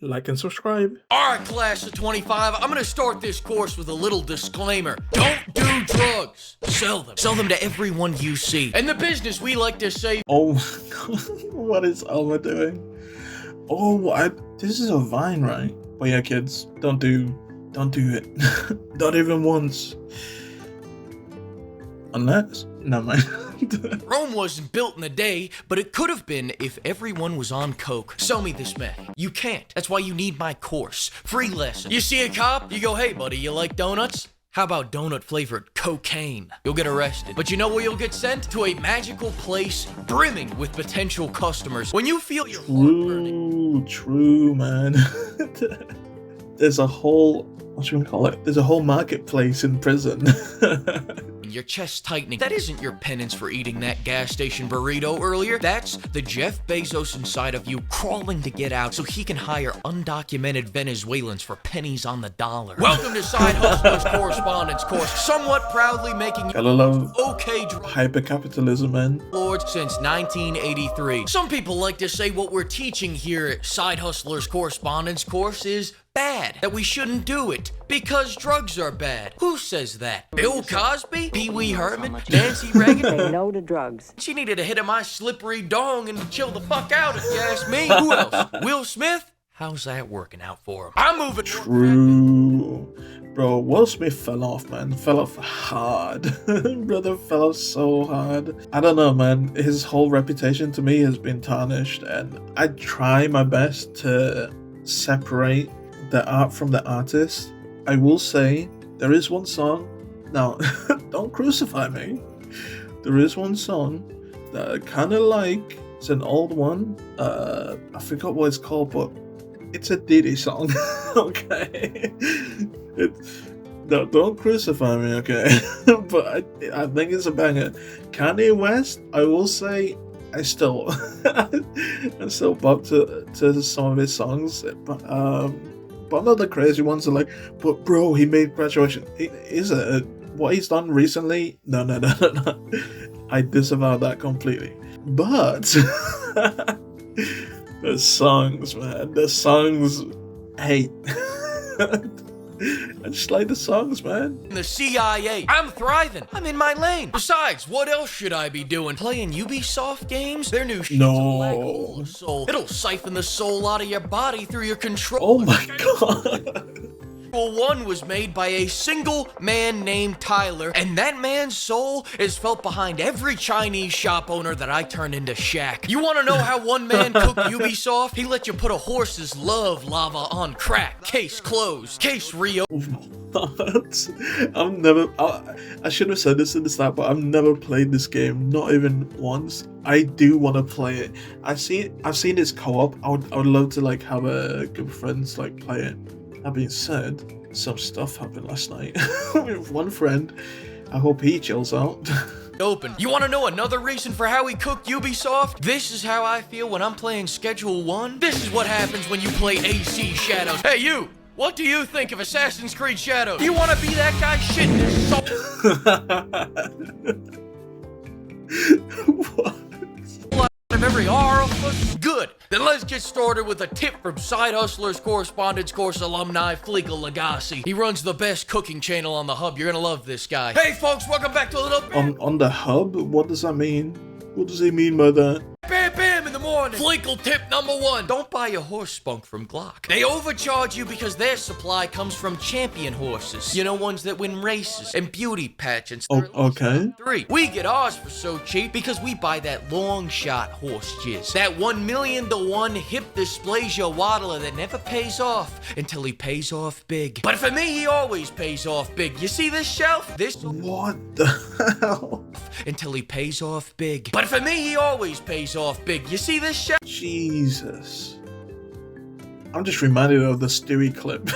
like and subscribe. Alright, class of 25, I'm gonna start this course with a little disclaimer. Don't do drugs. Sell them. Sell them to everyone you see. In the business, we like to say, Oh my god, what is Alma doing? Oh, this is a Vine, right? But yeah, kids, don't do it. Not even once. Unless, never mind. Rome wasn't built in a day, but it could have been if everyone was on coke. Sell me this meth. You can't. That's why you need my course. Free lesson. You see a cop, you go, hey buddy, you like donuts? How about donut-flavored cocaine? You'll get arrested. But you know where you'll get sent? To a magical place brimming with potential customers. When you feel your heart burning. True, man. There's a whole, what should we call it? There's a whole marketplace in prison. Your chest tightening. That isn't your penance for eating that gas station burrito earlier. That's the Jeff Bezos inside of you crawling to get out so he can hire undocumented Venezuelans for pennies on the dollar. Welcome to Side Hustlers Correspondence Course, somewhat proudly making you Gotta love okay hyper-capitalism, man. lords since 1983. Some people like to say what we're teaching here at Side Hustlers Correspondence Course is bad, that we shouldn't do it because drugs are bad. Who says that? Bill Cosby? Pee Wee Herman? Nancy Reagan? Say no to drugs. She needed a hit of my slippery dong and chill the fuck out if you ask me. Who else? Will Smith? How's that working out for him? I'm moving. True. Bro, Will Smith fell off, man. Fell off hard. Brother fell off so hard. I don't know, man. His whole reputation to me has been tarnished, and I try my best to separate the art from the artist. I will say there is one song. Now, don't crucify me. There is one song that I kind of like. It's an old one. I forgot what it's called, but it's a Diddy song. Okay. No, don't crucify me, okay? But I think it's a banger. Kanye West, I will say, I still bop to some of his songs, but not the crazy ones are like, but bro, he made Graduation. Is it what he's done recently? No. I disavow that completely. But the songs, man, the songs, hate. I just like the songs, man. The CIA. I'm thriving. I'm in my lane. Besides, what else should I be doing? Playing Ubisoft games? Their new shit's a black hole of soul. It'll siphon the soul out of your body through your controller. Oh my god. One was made by a single man named Tyler, and that man's soul is felt behind every Chinese shop owner that I turned into Shaq. You want to know how one man cooked Ubisoft? He let you put a horse's love lava on crack. Case closed. Case reopened. What? I should have said this in the start, but I've never played this game, not even once. I do want to play it. I've seen its co-op. I would love to like have a group of friends like play it. That being said, some stuff happened last night with one friend. I hope he chills out. Open. You want to know another reason for how he cooked Ubisoft? This is how I feel when I'm playing Schedule 1. This is what happens when you play AC Shadows. Hey you! What do you think of Assassin's Creed Shadows? Do you want to be that guy shitting his soul? What? Of every orifice? Good. Then let's get started with a tip from Side Hustlers Correspondence Course alumni Fleegle Lagasse. He runs the best cooking channel on the hub. You're gonna love this guy. Hey folks, welcome back to a little on the hub? What does that mean? What does he mean by that? Bam bam in the morning. Fleegle tip number 1. Don't buy a horse spunk from Glock. They overcharge you because their supply comes from champion horses. You know, ones that win races and beauty pageants. Oh, okay. 3. We get ours for so cheap because we buy that long shot horse jizz. That 1,000,000 to 1 hip dysplasia waddler that never pays off until he pays off big. But for me, he always pays off big. You see this shelf? This. What the hell? Until he pays off big. But for me, he always pays off big. You see this shelf? Jesus. I'm just reminded of the Stewie clip.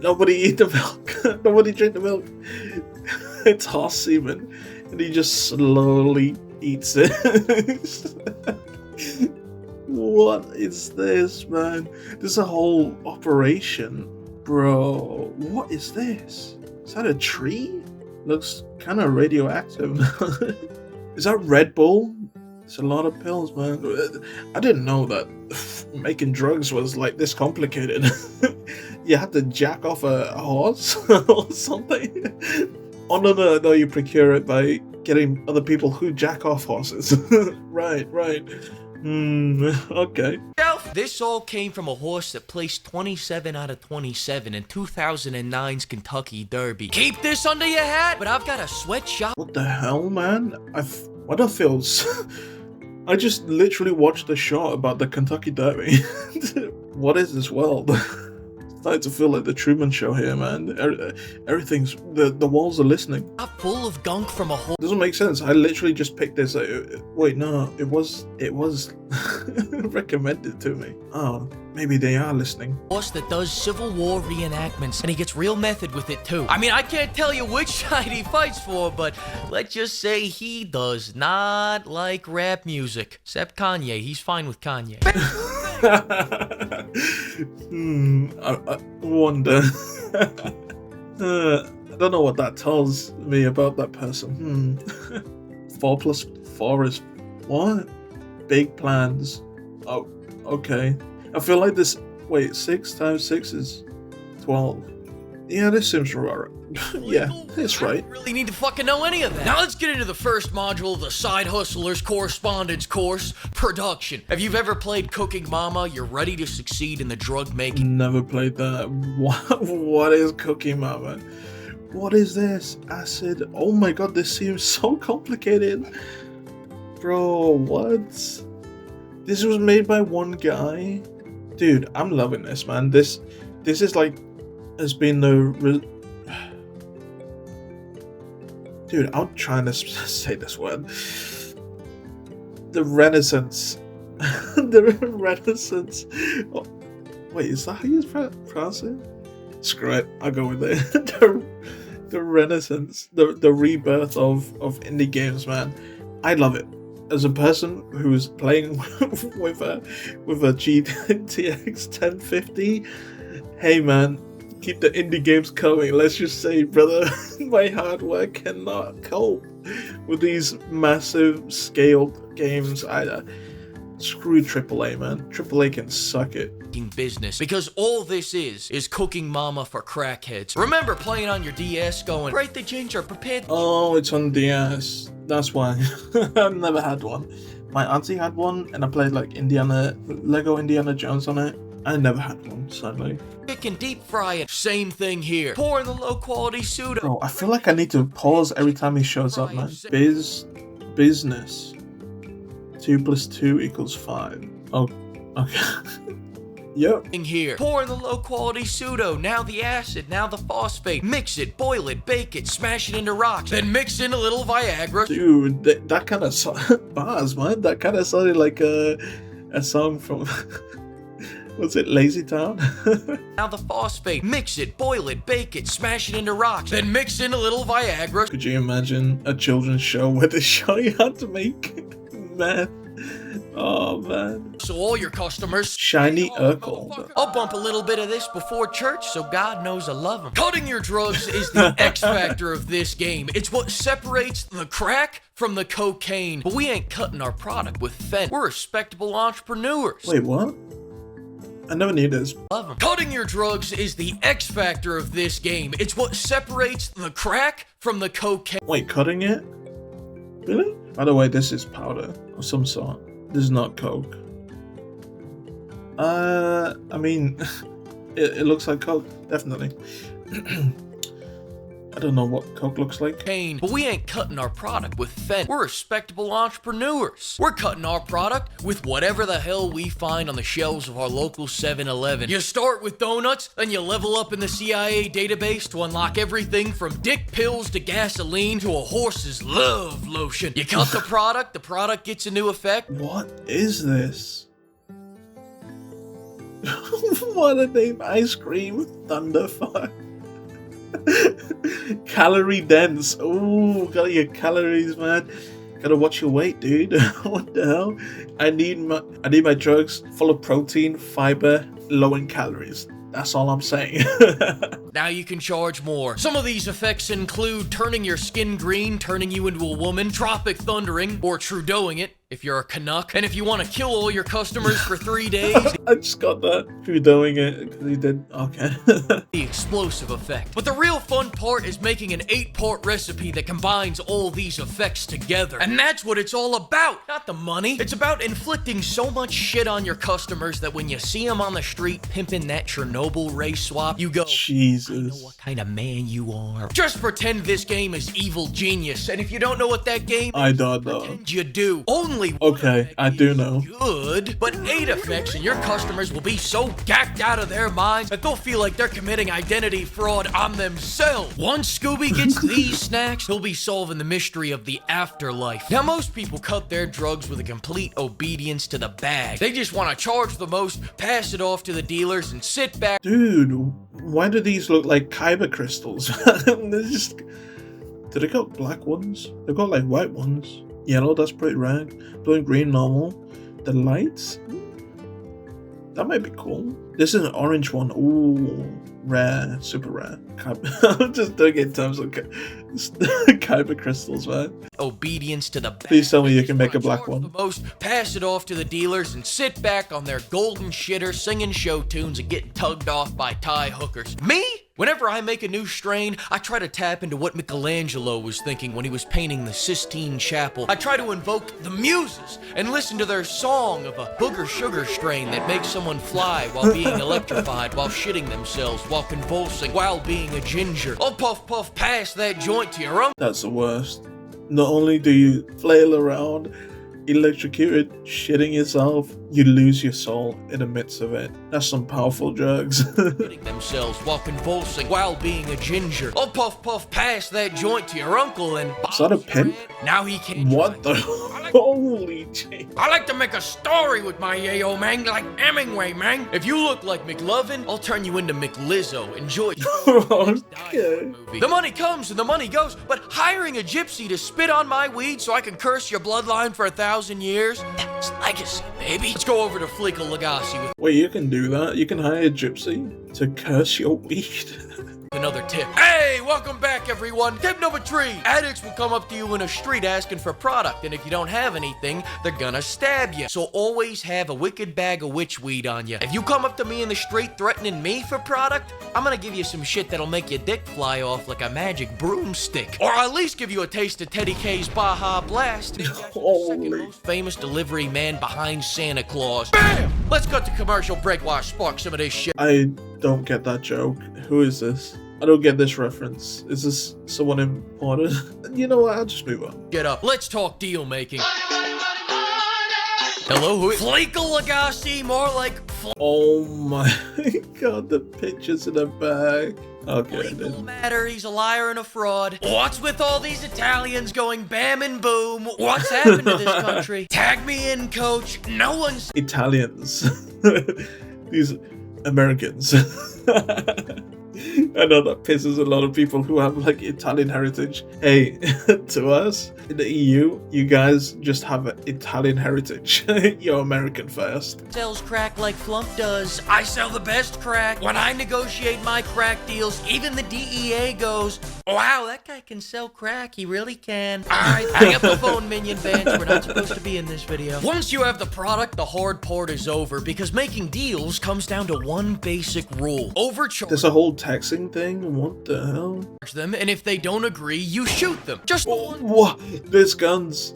Nobody eat the milk. Nobody drink the milk. It's horse semen. And he just slowly eats it. What is this, man? There's a whole operation. Bro, what is this? Is that a tree? Looks kind of radioactive. Is that Red Bull? It's a lot of pills, man. I didn't know that making drugs was like this complicated. You had to jack off a horse or something. Oh no, you procure it by getting other people who jack off horses. Right. Okay. This all came from a horse that placed 27 out of 27 in 2009's Kentucky Derby. Keep this under your hat, but I've got a sweatshop. What the hell, man? What the feels? I just literally watched a show about the Kentucky Derby. What is this world? Starting to feel like the Truman Show here, man. Everything's the walls are listening. Full of gunk from a horse. Doesn't make sense. I literally just picked this. Wait, no, it was recommended to me. Oh, maybe they are listening. Horse that does Civil War reenactments, and he gets real method with it too. I mean, I can't tell you which side he fights for, but let's just say he does not like rap music. Except Kanye. He's fine with Kanye. I wonder. I don't know what that tells me about that person. 4 plus 4 is what? Big plans. Oh, okay. I feel like this. Wait, 6 times 6 is 12. Yeah, this seems right. Yeah, it's right. I don't really need to fucking know any of that. Now let's get into the first module of the Side Hustlers Correspondence course, production. If you've ever played Cooking Mama, you're ready to succeed in the drug making. Never played that. What is Cooking Mama? What is this? Acid? Oh my god, this seems so complicated. Bro, what? This was made by one guy? Dude, I'm loving this, man. This is like, has been the... Dude, I'm trying to say this word. The Renaissance. The Renaissance. Oh, wait, is that how you pronounce it? Screw it, I'll go with it. The Renaissance, the rebirth of indie games, man. I love it. As a person who's playing with a GTX 1050, hey man, keep the indie games coming. Let's just say, brother, my hardware cannot cope with these massive scaled games. Screw AAA, man. AAA can suck it. Business, because all this is Cooking Mama for crackheads. Remember playing on your DS going, "Break the ginger, prepared." Oh, it's on DS. That's why. I've never had one. My auntie had one, and I played like Lego Indiana Jones on it. I never had one, sadly. Chicken deep fry it. Same thing here. Pour in the low quality pseudo. Bro, I feel like I need to pause every time he shows up, man. Business. 2 plus 2 equals 5. Oh, okay. Yep. Here. Pour in the low quality pseudo, now the acid, now the phosphate. Mix it, boil it, bake it, smash it into rocks, then mix in a little Viagra. Dude, that kind of bars, man. That kind of sounded like a song from was it Lazy Town? Now the phosphate. Mix it, boil it, bake it, smash it into rocks, then mix in a little Viagra. Could you imagine a children's show where they show you how to make meth? Oh man. So all your customers, shiny Urkel. I'll bump a little bit of this before church so God knows I love him. Cutting your drugs is the X factor of this game. It's what separates the crack from the cocaine. But we ain't cutting our product with fent. We're respectable entrepreneurs. Wait, what? I never knew this. Love 'em. Cutting your drugs is the X factor of this game. It's what separates the crack from the cocaine. Wait, cutting it? Really? By the way, this is powder of some sort. This is not coke. I mean, it looks like coke, definitely. I don't know what coke looks like. But we ain't cutting our product with fent. We're respectable entrepreneurs. We're cutting our product with whatever the hell we find on the shelves of our local 7-Eleven. You start with donuts, then you level up in the CIA database to unlock everything from dick pills to gasoline to a horse's love lotion. You cut the product gets a new effect. What is this? What a name. Ice cream thunderfire. Calorie dense. Ooh, gotta get calories, man. Gotta watch your weight, dude. What the hell? I need my drugs full of protein, fiber, low in calories. That's all I'm saying. Now you can charge more. Some of these effects include turning your skin green, turning you into a woman, tropic thundering, or Trudeauing it. if you're a Canuck. And if you want to kill all your customers for 3 days, I just got that through doing it because he did. Okay. the explosive effect. But the real fun part is making an 8-part recipe that combines all these effects together. And that's what it's all about, not the money. It's about inflicting so much shit on your customers that when you see them on the street pimping that Chernobyl race swap, you go, Jesus. I know what kind of man you are. Just pretend this game is Evil Genius, and if you don't know what that game is, I don't know. pretend you do. Only one Okay, effect I do is know. good, but 8 effects and your customers will be so gacked out of their minds that they'll feel like they're committing identity fraud on themselves. Once Scooby gets these snacks, he'll be solving the mystery of the afterlife. Now, most people cut their drugs with a complete obedience to the bag. They just want to charge the most, pass it off to the dealers, and sit back. Dude, why do these look like kyber crystals? They're just... Do they got black ones? They've got like white ones. Yellow, that's pretty rare. Blue and green, normal. The lights? That might be cool. This is an orange one. Ooh, rare, super rare. I'm just doing it in terms of kyber crystals, man. Obedience to the bag. Please tell me you They can just make a wanna black charge one. the most, pass it off to the dealers, and sit back on their golden shitter singing show tunes and getting tugged off by Thai hookers. Me? Whenever I make a new strain, I try to tap into what Michelangelo was thinking when he was painting the Sistine Chapel. I try to invoke the muses and listen to their song of a booger sugar strain that makes someone fly while being electrified, while shitting themselves, while convulsing, while being a ginger. I'll puff puff pass that joint to your uncle. That's the worst. Not only do you flail around, electrocuted, shitting yourself, you lose your soul in the midst of it. That's some powerful drugs. Shitting themselves while convulsing, while being a ginger. I'll puff puff pass that joint to your uncle and... Is that a pimp? Now he can't What the? Holy shit. I like to make a story with my yayo, man, like Hemingway, man. If you look like McLovin, I'll turn you into McLizzo. Enjoy your Okay. movie. The money comes and the money goes, but hiring a gypsy to spit on my weed so I can curse your bloodline for 1,000 years? That's legacy, baby. Let's go over to Fleeca Legacy with Wait, you can do that? You can hire a gypsy to curse your weed? another tip. Hey, welcome back, everyone. Tip number 3. Addicts will come up to you in a street asking for product, and if you don't have anything, they're gonna stab you. So always have a wicked bag of witch weed on you. If you come up to me in the street threatening me for product, I'm gonna give you some shit that'll make your dick fly off like a magic broomstick. Or I'll at least give you a taste of Teddy K's Baja Blast. Maybe I should be the second most famous delivery man behind Santa Claus. Bam! Let's cut to commercial break while I spark some of this shit. I don't get that joke. Who is this? I don't get this reference. Is this someone important? You know what? I'll just move on. Get up. Let's talk deal making. Hello, who is Fleeca Legacy? More like Oh my god, the pictures in the bag. Okay, legal then. matter. He's a liar and a fraud. What's with all these Italians going bam and boom? What's happened to this country? Tag me in, coach. No one's Italians. These Americans. I know that pisses a lot of people who have like Italian heritage. Hey, to us in the EU, you guys just have an Italian heritage. You're American first. sells crack like Flump does. I sell the best crack. When I negotiate my crack deals, even the DEA goes, wow, that guy can sell crack. He really can. Alright, hang up the phone, Minion fans. We're not supposed to be in this video. Once you have the product, the hard part is over because making deals comes down to one basic rule. Overcharge There's a whole taxing thing. What the hell? them, and if they don't agree, you shoot them. Just one. What? There's guns.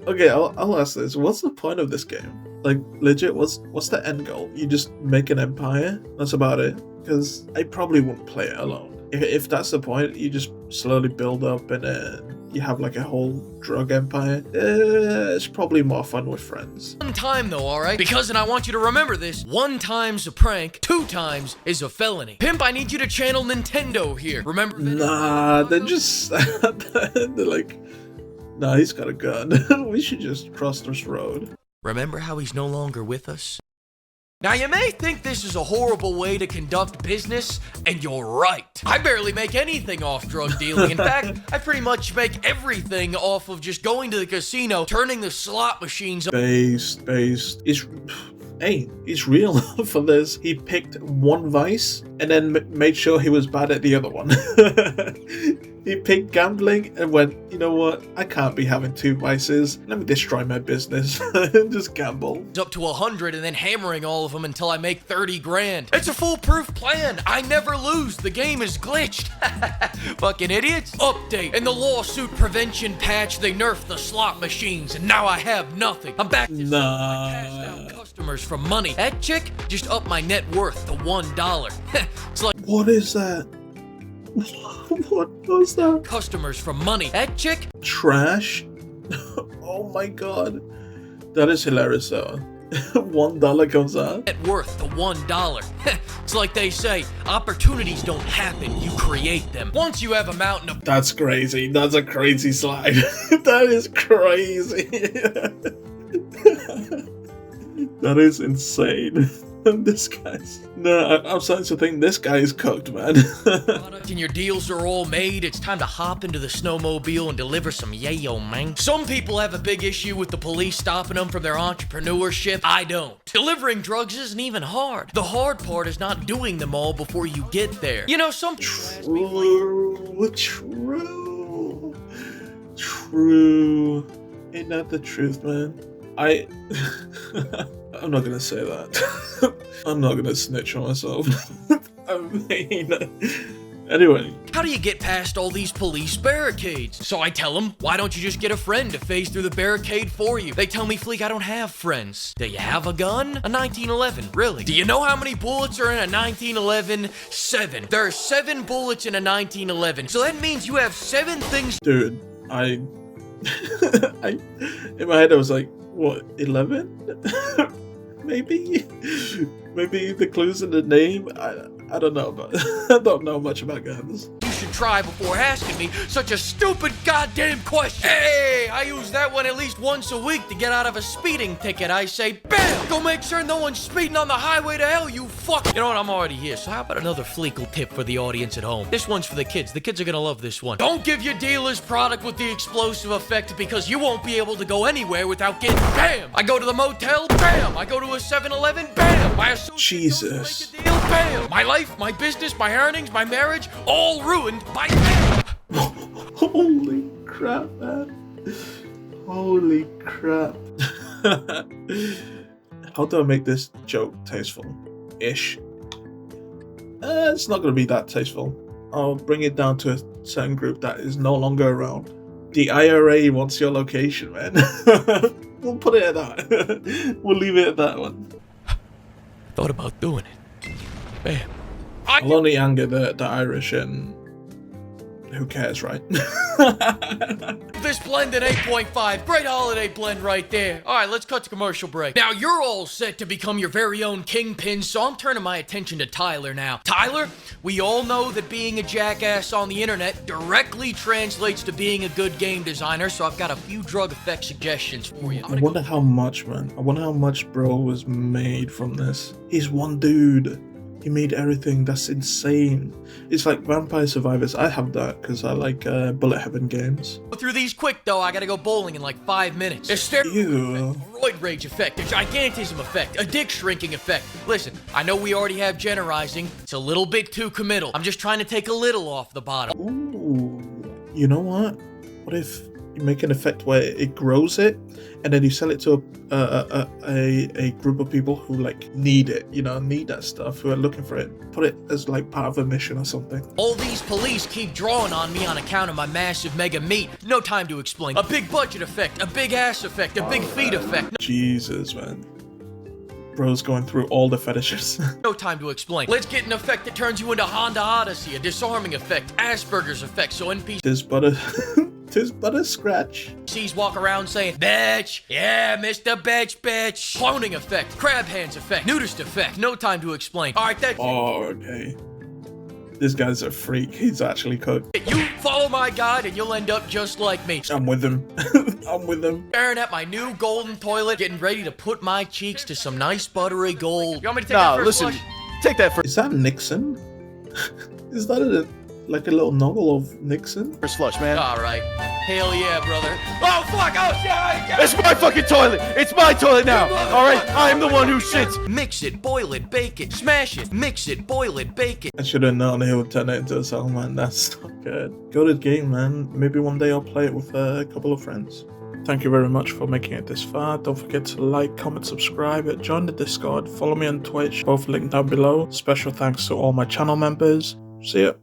Okay, I'll ask this. What's the point of this game? Like, legit, what's the end goal? You just make an empire? That's about it? Because I probably wouldn't play it alone. If that's the point, you just slowly build up and then you have like a whole drug empire. It's probably more fun with friends. One time though, alright? Because, and I want you to remember this, 1 time's a prank, 2 times is a felony. Pimp, I need you to channel Nintendo here. Remember that? Nah, they're just... they're like... Nah, he's got a gun. We should just cross this road. Remember how he's no longer with us? Now, you may think this is a horrible way to conduct business, and you're right. I barely make anything off drug dealing. In fact, I pretty much make everything off of just going to the casino, turning the slot machines up. Based. Hey, he's real for this. He picked one vice and then made sure he was bad at the other one. He picked gambling and went, you know what? I can't be having two vices. Let me destroy my business and just gamble. Up to 100 and then hammering all of them until I make 30 grand. It's a foolproof plan. I never lose. The game is glitched. Fucking idiots. Update. In the lawsuit prevention patch, they nerfed the slot machines and now I have nothing. I'm back to passed out customers from money. That chick just upped my net worth to $1. It's like, what is that? What was that? Customers from money. That chick? Trash? Oh my god. That is hilarious though. $1 comes out. Net worth to $1. It's like they say, opportunities don't happen, you create them. Once you have a mountain of... That's crazy. That's a crazy slide. That is crazy. That is insane. This guy's... No, I'm starting to think this guy is cooked, man. Product and your deals are all made, it's time to hop into the snowmobile and deliver some yayo, man. Some people have a big issue with the police stopping them from their entrepreneurship. I don't. Delivering drugs isn't even hard. The hard part is not doing them all before you get there. You know, some people ask me, True. Ain't that the truth, man? I'm not gonna say that. I'm not gonna snitch on myself. I mean, anyway. how do you get past all these police barricades? So I tell them, why don't you just get a friend to phase through the barricade for you? They tell me, Fleek, I don't have friends. Do you have a gun? A 1911, really? Do you know how many bullets are in a 1911? 7. There are 7 bullets in a 1911. So that means you have 7 things. Dude, in my head I was like, what, 11? Maybe the clues in the name. I don't know, but I don't know much about guns. You should try before asking me such a stupid goddamn question. Hey, I use that one at least once a week to get out of a speeding ticket. I say, bam! Go make sure no one's speeding on the highway to hell, you fuck. You know what? I'm already here. So how about another Fleekle tip for the audience at home? This one's for the kids. The kids are gonna love this one. Don't give your dealers product with the explosive effect because you won't be able to go anywhere without getting bam. I go to the motel, bam. I go to a 7-Eleven, bam. My associate Jesus. make a deal, bam. My life, my business, my earnings, my marriage, all ruined by bam. Holy crap, man. Holy crap. How do I make this joke tasteful-ish? It's not going to be that tasteful. I'll bring it down to a certain group that is no longer around. The IRA wants your location, man. We'll put it at that. We'll leave it at that one. Thought about doing it. Bam. I'll only anger the Irish, and who cares, right? This blend at 8.5. Great holiday blend right there. All right, let's cut to commercial break. Now, you're all set to become your very own kingpin, so I'm turning my attention to Tyler now. Tyler, we all know that being a jackass on the internet directly translates to being a good game designer, so I've got a few drug effect suggestions for you. I wonder how much, man. I wonder how much bro was made from this. He's one dude. He made everything. That's insane. It's like Vampire Survivors. I have that because I like bullet heaven games. Go through these quick though. I gotta go bowling in like 5 minutes. A Ew. effect, a roid rage effect, a gigantism effect, a dick shrinking effect. Listen, I know we already have generizing. It's a little bit too committal. I'm just trying to take a little off the bottom. Ooh. You know what? What if you make an effect where it grows it, and then you sell it to a group of people who like need it, you know, need that stuff, who are looking for it. Put it as like part of a mission or something. All these police keep drawing on me on account of my massive mega meat. No time to explain. A big budget effect, a big ass effect, a big feet effect. Jesus, man. Bro's going through all the fetishes. No time to explain. Let's get an effect that turns you into Honda Odyssey, a disarming effect, Asperger's effect, so Tis but a scratch. NPCs walk around saying, bitch, yeah, Mr. Bitch, bitch. Cloning effect, crab hands effect, nudist effect. No time to explain. All right, that's Oh, okay. This guy's a freak. He's actually cooked. You follow my guide and you'll end up just like me. I'm with him. I'm with him. Staring at my new golden toilet, getting ready to put my cheeks to some nice buttery gold. You want me to take that first flush? Take that first. Is that Nixon? Is that like a little novel of Nixon. First flush, man. All right. Hell yeah, brother. Oh, fuck. Oh, shit. It's my fucking toilet. It's my toilet now. All right, I'm the one who shits. Mix it, boil it, bake it, smash it. Mix it, boil it, bake it. I should have known he would turn it into a song, man. That's not good. Good game, man. Maybe one day I'll play it with a couple of friends. Thank you very much for making it this far. Don't forget to like, comment, subscribe, join the Discord, follow me on Twitch, both linked down below. Special thanks to all my channel members. See ya.